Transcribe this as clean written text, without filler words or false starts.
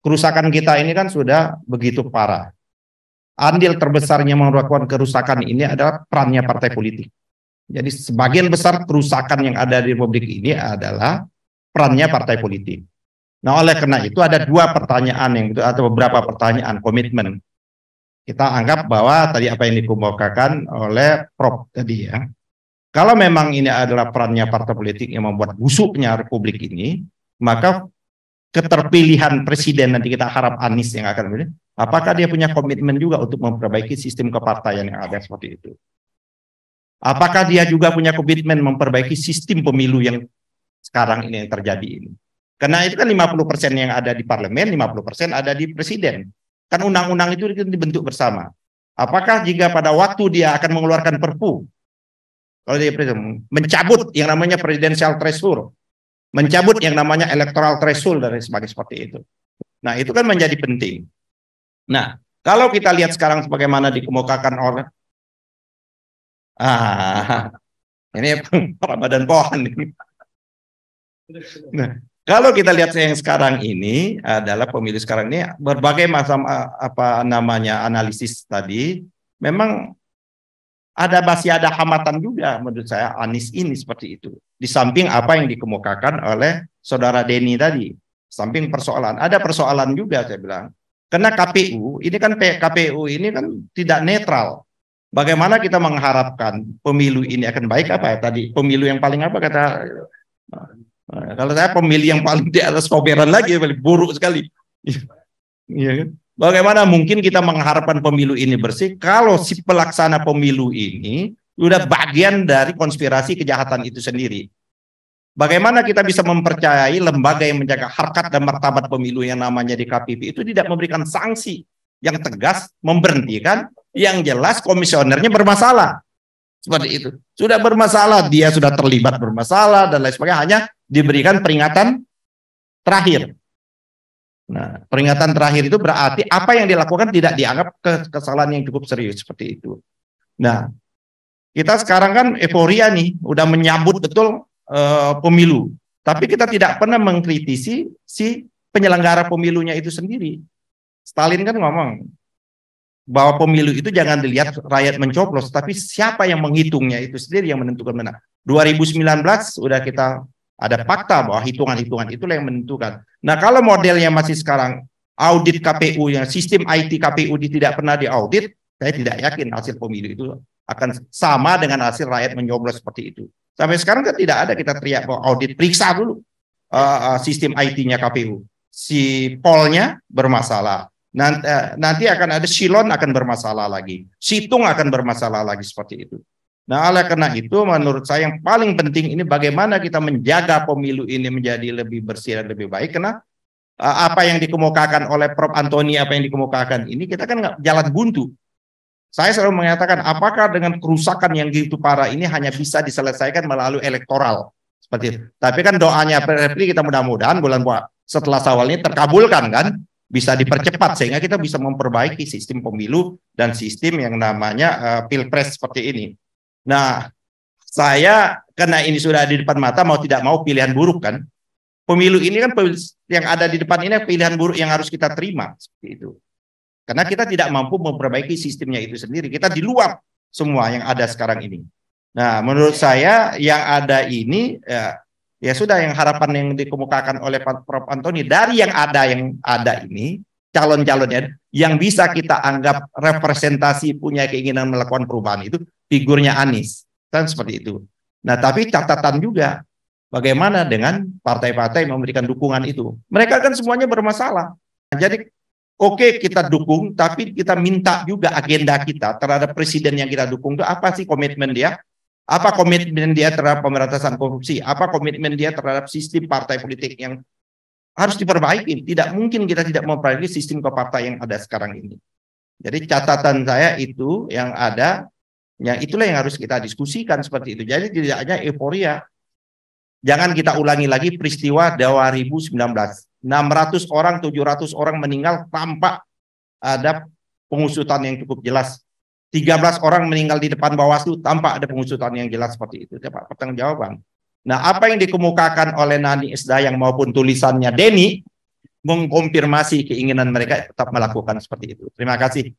kerusakan kita ini kan sudah begitu parah. Andil terbesarnya melakukan kerusakan ini adalah perannya partai politik. Jadi sebagian besar kerusakan yang ada di Republik ini adalah perannya partai politik. Nah, oleh karena itu ada dua pertanyaan yang itu atau beberapa pertanyaan komitmen. Kita anggap bahwa tadi apa yang dikemukakan oleh Prof tadi ya. Kalau memang ini adalah perannya partai politik yang membuat busuknya Republik ini, maka keterpilihan presiden nanti kita harap Anies yang akan memilih, apakah dia punya komitmen juga untuk memperbaiki sistem kepartaian yang ada seperti itu? Apakah dia juga punya komitmen memperbaiki sistem pemilu yang sekarang ini yang terjadi ini? Karena itu kan 50% yang ada di parlemen, 50% ada di presiden. Kan undang-undang itu dibentuk bersama. Apakah jika pada waktu dia akan mengeluarkan perpu, kalau dia mencabut yang namanya presidential threshold, mencabut yang namanya electoral threshold dan sebagainya seperti itu. Nah, itu kan menjadi penting. Nah, kalau kita lihat sekarang sebagaimana dikemukakan oleh ini Ramadan pohon ini. Nah, kalau kita lihat yang sekarang ini adalah pemilu sekarang ini berbagai macam analisis tadi memang masih ada hambatan juga menurut saya Anies ini seperti itu. Di samping apa yang dikemukakan oleh saudara Denny tadi, samping ada persoalan juga saya bilang. Karena KPU ini kan tidak netral. Bagaimana kita mengharapkan pemilu ini akan baik apa ya tadi? Pemilu yang paling apa kata? Kalau saya pemilu yang paling di atas koberan lagi, paling buruk sekali. Iya kan? Bagaimana mungkin kita mengharapkan pemilu ini bersih kalau si pelaksana pemilu ini sudah bagian dari konspirasi kejahatan itu sendiri? Bagaimana kita bisa mempercayai lembaga yang menjaga harkat dan martabat pemilu yang namanya DKPP itu tidak memberikan sanksi yang tegas, memberhentikan, yang jelas komisionernya bermasalah. Seperti itu. Sudah bermasalah, dia sudah terlibat bermasalah dan lain sebagainya, hanya diberikan peringatan terakhir. Nah, peringatan terakhir itu berarti apa yang dilakukan tidak dianggap kesalahan yang cukup serius seperti itu. Nah, kita sekarang kan euforia nih, udah menyambut betul pemilu. Tapi kita tidak pernah mengkritisi si penyelenggara pemilunya itu sendiri. Stalin kan ngomong bahwa pemilu itu jangan dilihat rakyat mencoblos, tapi siapa yang menghitungnya itu sendiri yang menentukan menang. 2019 sudah kita ada fakta bahwa hitungan-hitungan itulah yang menentukan. Nah, kalau modelnya masih sekarang audit KPU yang sistem IT KPU tidak pernah diaudit, saya tidak yakin hasil pemilu itu akan sama dengan hasil rakyat mencoblos seperti itu. Sampai sekarang kan tidak ada kita teriak bahwa audit, periksa dulu sistem IT-nya KPU. Si polnya bermasalah. Nanti akan ada silon akan bermasalah lagi, situng akan bermasalah lagi seperti itu. Nah, oleh karena itu menurut saya yang paling penting ini bagaimana kita menjaga pemilu ini menjadi lebih bersih dan lebih baik. Karena apa yang dikemukakan oleh Prof Antoni, apa yang dikemukakan ini kita kan nggak jalan buntu. Saya selalu mengatakan apakah dengan kerusakan yang gitu parah ini hanya bisa diselesaikan melalui elektoral seperti itu. Tapi kan doanya Repli kita mudah-mudahan bulan setelah Syawal ini terkabulkan kan. Bisa dipercepat sehingga kita bisa memperbaiki sistem pemilu dan sistem yang namanya pilpres seperti ini. Nah, saya karena ini sudah di depan mata mau tidak mau pilihan buruk kan. Pemilu ini kan yang ada di depan ini pilihan buruk yang harus kita terima seperti itu. Karena kita tidak mampu memperbaiki sistemnya itu sendiri. Kita di luar semua yang ada sekarang ini. Nah, menurut saya yang ada ini ya sudah yang harapan yang dikemukakan oleh Prof Antoni dari yang ada ini calon-calonnya yang bisa kita anggap representasi punya keinginan melakukan perubahan itu figurnya Anies kan seperti itu. Nah, tapi catatan juga bagaimana dengan partai-partai yang memberikan dukungan itu. Mereka kan semuanya bermasalah. Jadi oke, kita dukung, tapi kita minta juga agenda kita terhadap presiden yang kita dukung itu apa sih komitmen dia? Apa komitmen dia terhadap pemberantasan korupsi? Apa komitmen dia terhadap sistem partai politik yang harus diperbaiki? Tidak mungkin kita tidak memperbaiki sistem kepartai yang ada sekarang ini. Jadi catatan saya itu yang ada, yang itulah yang harus kita diskusikan seperti itu. Jadi tidak hanya euforia. Jangan kita ulangi lagi peristiwa 2019. 600 orang, 700 orang meninggal tanpa ada pengusutan yang cukup jelas. 13 orang meninggal di depan Bawaslu tanpa ada pengusutan yang jelas seperti itu. Pak pertanggungjawaban. Nah, apa yang dikemukakan oleh Nani Isdayang maupun tulisannya Denny mengkonfirmasi keinginan mereka tetap melakukan seperti itu. Terima kasih.